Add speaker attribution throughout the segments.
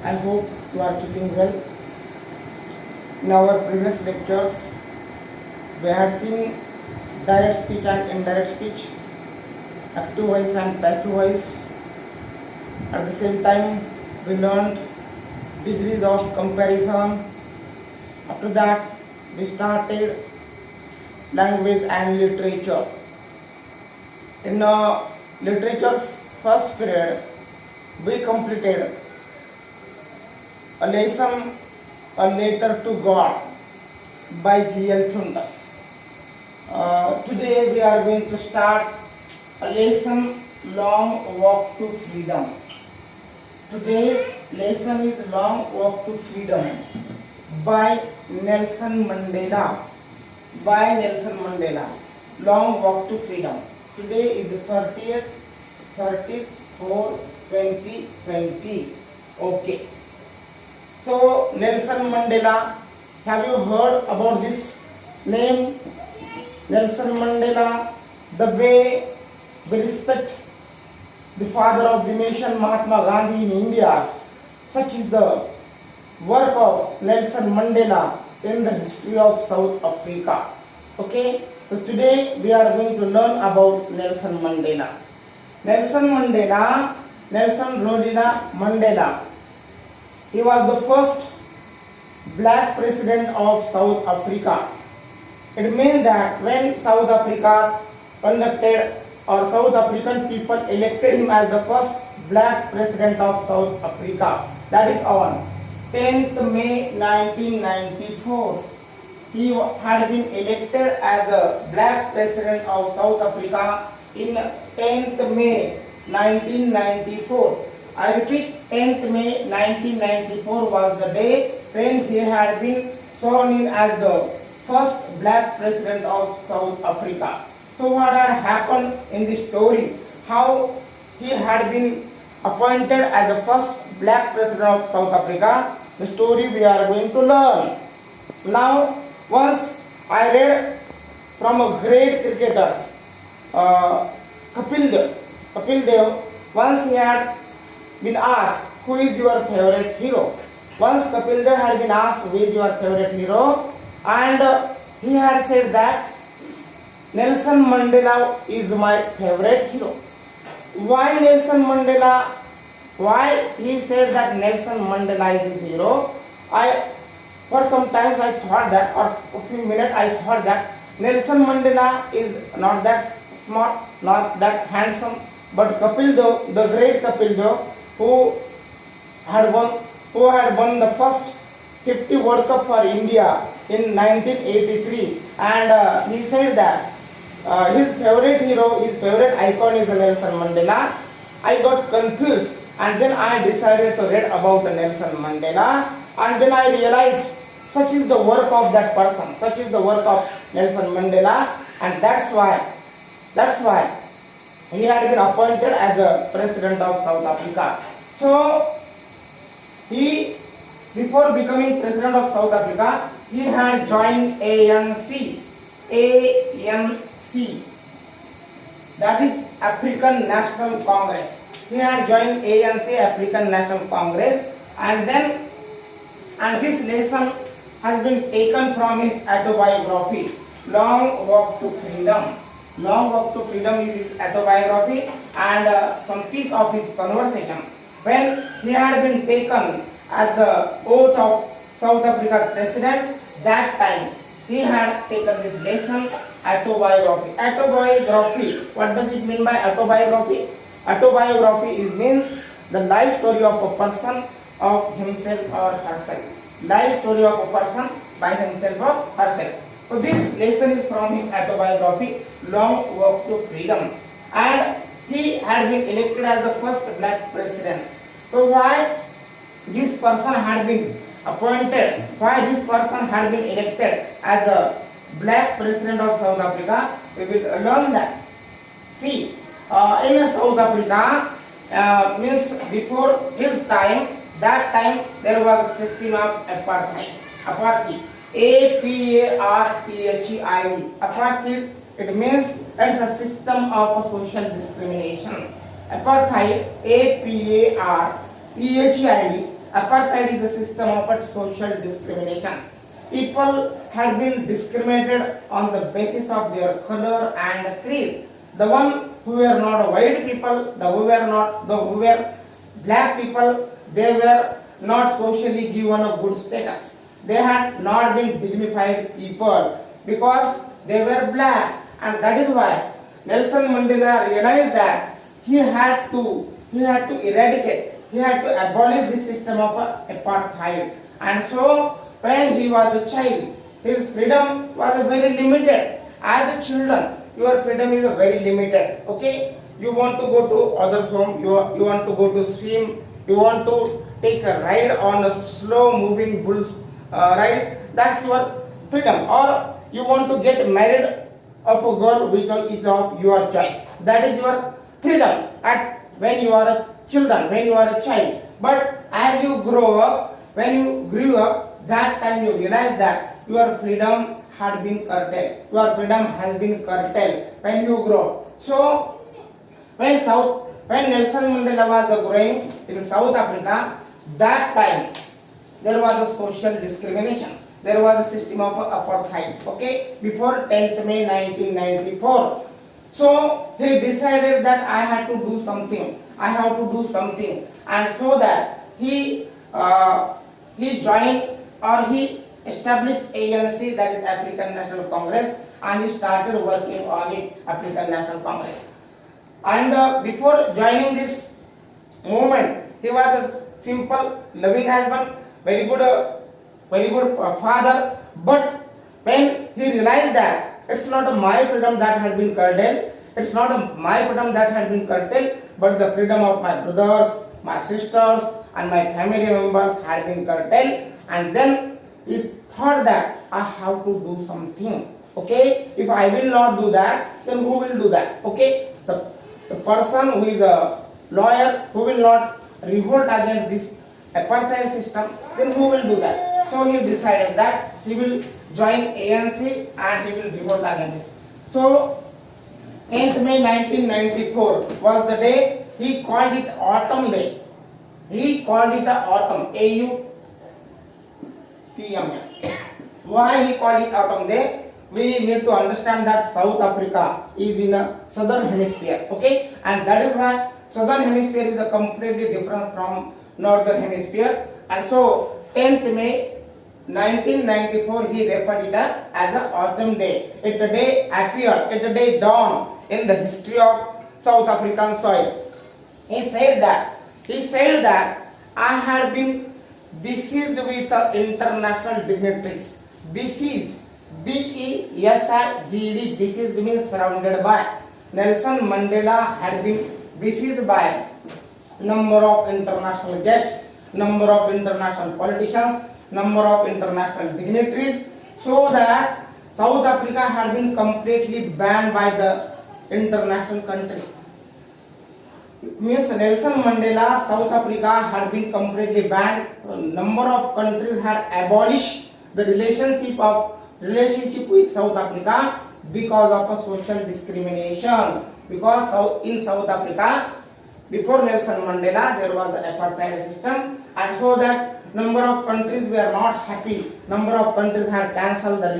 Speaker 1: I hope you are keeping well. In our previous lectures, we had seen direct speech and indirect speech, active voice and passive voice. At the same time, we learned degrees of comparison. After that, we started language and literature. In literature's first period, we completed a lesson, A Letter to God by G.L. Flinders. Today we are going to start a lesson, Long Walk to Freedom. Today's lesson is Long Walk to Freedom by Nelson Mandela. Long Walk to Freedom. Today is the 30th 4 2020. Okay. So Nelson Mandela, have you heard about this name? Nelson Mandela, the way we respect the father of the nation Mahatma Gandhi in India, such is the work of Nelson Mandela in the history of South Africa. Okay, so today we are going to learn about Nelson Mandela. Nelson Rolihlahla Mandela. He was the first black president of South Africa. It means that when South Africa conducted or South African people elected him as the first black president of South Africa, that is on 10th May 1994. He had been elected as a black president of South Africa in 10th May 1994. I repeat, 10th May 1994 was the day when he had been sworn in as the first black president of South Africa. So what had happened in this story, how he had been appointed as the first black president of South Africa, the story we are going to learn. Now, once I read from a great cricketer, Kapil Dev, once he had been asked, who is your favorite hero? Once Kapil Dev had been asked, who is your favorite hero? And he had said that Nelson Mandela is my favorite hero. Why Nelson Mandela? Why he said that Nelson Mandela is his hero? For some time I thought that, or a few minutes I thought that Nelson Mandela is not that smart, not that handsome, but Kapil Dev, the great Kapil Dev, who had won the first 50 World Cup for India in 1983, and he said that his favorite hero, his favorite icon is Nelson Mandela. I got confused, and then I decided to read about Nelson Mandela, and then I realized such is the work of that person, such is the work of Nelson Mandela, and that's why he had been appointed as a president of South Africa. So before becoming president of South Africa, he had joined ANC, that is African National Congress. He had joined ANC, African National Congress, and this lesson has been taken from his autobiography, Long Walk to Freedom. Long Walk to Freedom is his autobiography, and some piece of his conversation when he had been taken as the oath of South Africa president. That time he had taken this lesson, autobiography. Autobiography, what does it mean by autobiography? Autobiography means the life story of a person of himself or herself. Life story of a person by himself or herself. So this lesson is from his autobiography, Long Walk to Freedom, and he had been elected as the first black president. So why this person had been appointed, why this person had been elected as the black president of South Africa, we will learn that. See, in South Africa, means before his time, that time there was a system of apartheid. A-P-A-R-T-H-E-I-D. Apartheid, it means it's a system of social discrimination. Apartheid, A-P-A-R-T-H-E-I-D, Apartheid is a system of social discrimination. People had been discriminated on the basis of their color and creed. The one who were not white people, the who were black people, they were not socially given a good status. They had not been dignified people because they were black, and that is why Nelson Mandela realized that he had to eradicate, he had to abolish this system of apartheid. And so when he was a child, his freedom was very limited. As a children, your freedom is very limited. Okay, you want to go to others' home, you want to go to swim, you want to take a ride on a slow moving bulls ride. That's your freedom. Or you want to get married of a girl which is of your choice. That is your freedom at when you are a children, when you are a child. But as you grow up, when you grew up, that time you realize that your freedom had been curtailed. Your freedom has been curtailed when you grow. So when Nelson Mandela was growing in South Africa, that time there was a social discrimination. There was a system of apartheid. Okay, before 10th May 1994. So he decided that I had to do something. I have to do something, and so that he joined, or he established ANC, that is African National Congress, and he started working on it, African National Congress. And before joining this movement, he was a simple, loving husband, very good father. But when he realized that it's not my freedom that had been curtailed, it's not my freedom that had been curtailed, but the freedom of my brothers, my sisters, and my family members had been curtailed. And then he thought that I have to do something. Okay, if I will not do that, then who will do that? Okay, the person who is a lawyer, who will not revolt against this apartheid system, then who will do that? So he decided that he will join ANC and he will revolt against this. So 10th May 1994 was the day. He called it Autumn Day. He called it Autumn, AUTM. Why he called it Autumn Day? We need to understand that South Africa is in a southern hemisphere. Okay, and that is why southern hemisphere is a completely different from northern hemisphere. And so 10th May 1994 he referred it as an Autumn Day. It a day appeared, it a day dawned in the history of South African soil. He said that I had been besieged with international dignitaries. Besieged, B-E-S-I-G-E-D, besieged means surrounded by. Nelson Mandela had been besieged by number of international guests, number of international politicians, number of international dignitaries, so that South Africa had been completely banned by the international country. Means Nelson Mandela, South Africa had been completely banned. A number of countries had abolished the relationship with South Africa because of a social discrimination. Because in South Africa, before Nelson Mandela, there was an apartheid system, and so that number of countries were not happy. Number of countries had cancelled the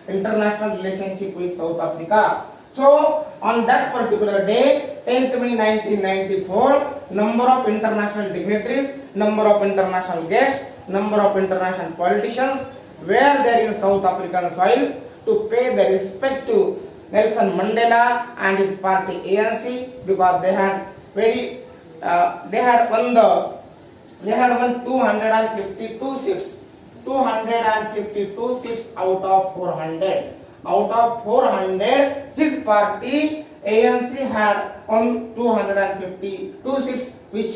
Speaker 1: international relationship with South Africa. So on that particular day, 10th May 1994, number of international dignitaries, number of international guests, number of international politicians were there in South African soil to pay the respect to Nelson Mandela and his party ANC, because they had won 252 seats. 252 seats out of 400. Out of 400, his party ANC had won 252 seats, which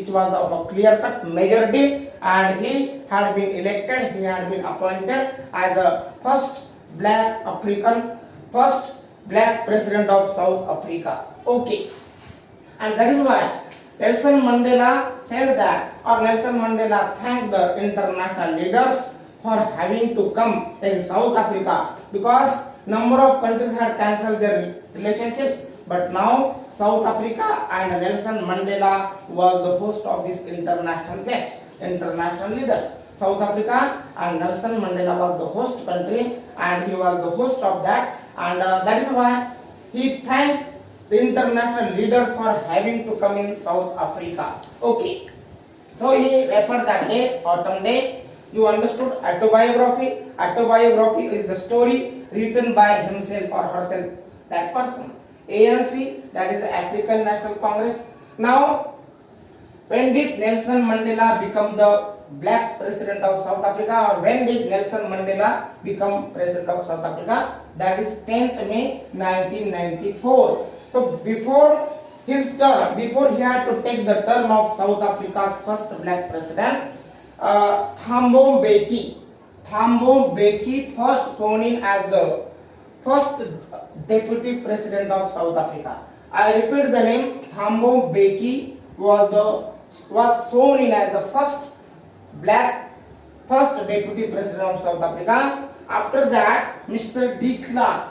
Speaker 1: was of a clear-cut majority, and he had been elected. He had been appointed as a first black president of South Africa. Okay, and that is why Nelson Mandela said that, or Nelson Mandela thanked the international leaders for having to come in South Africa, because number of countries had cancelled their relationships but now South Africa and Nelson Mandela was the host of this international guests, international leaders. South Africa and Nelson Mandela was the host country, and he was the host of that, and that is why he thanked the international leaders for having to come in South Africa. Okay, so he referred that day, autumn day. You understood autobiography. Autobiography is the story written by himself or herself, that person. ANC, that is the African National Congress. Now, when did Nelson Mandela become the black president of South Africa, or when did Nelson Mandela become president of South Africa? That is 10th May 1994. So before his term, before he had to take the term of South Africa's first black president, Thabo Mbeki first sworn in as the first deputy president of South Africa. I repeat the name. Thabo Mbeki was sworn in as the first deputy president of South Africa. After that, Mr. De Klerk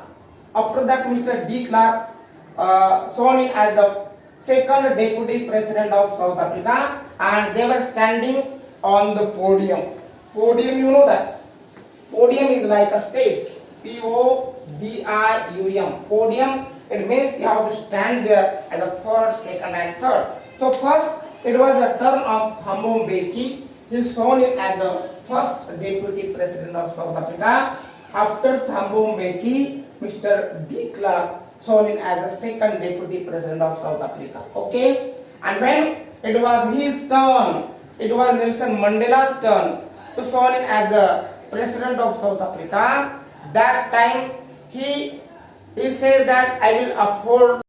Speaker 1: sworn in as the second deputy president of South Africa, and they were standing on the podium. Podium, you know that. Podium is like a stage. Podium. Podium, it means you have to stand there as a first, second, and third. So first, it was the turn of Thabo Mbeki. He sworn in as the first deputy president of South Africa. After Thabo Mbeki, Mr. De Klerk sworn in as the second deputy president of South Africa. Okay, and when it was his turn, it was Nelson Mandela's turn to sworn in as the president of South Africa. That time he said that I will uphold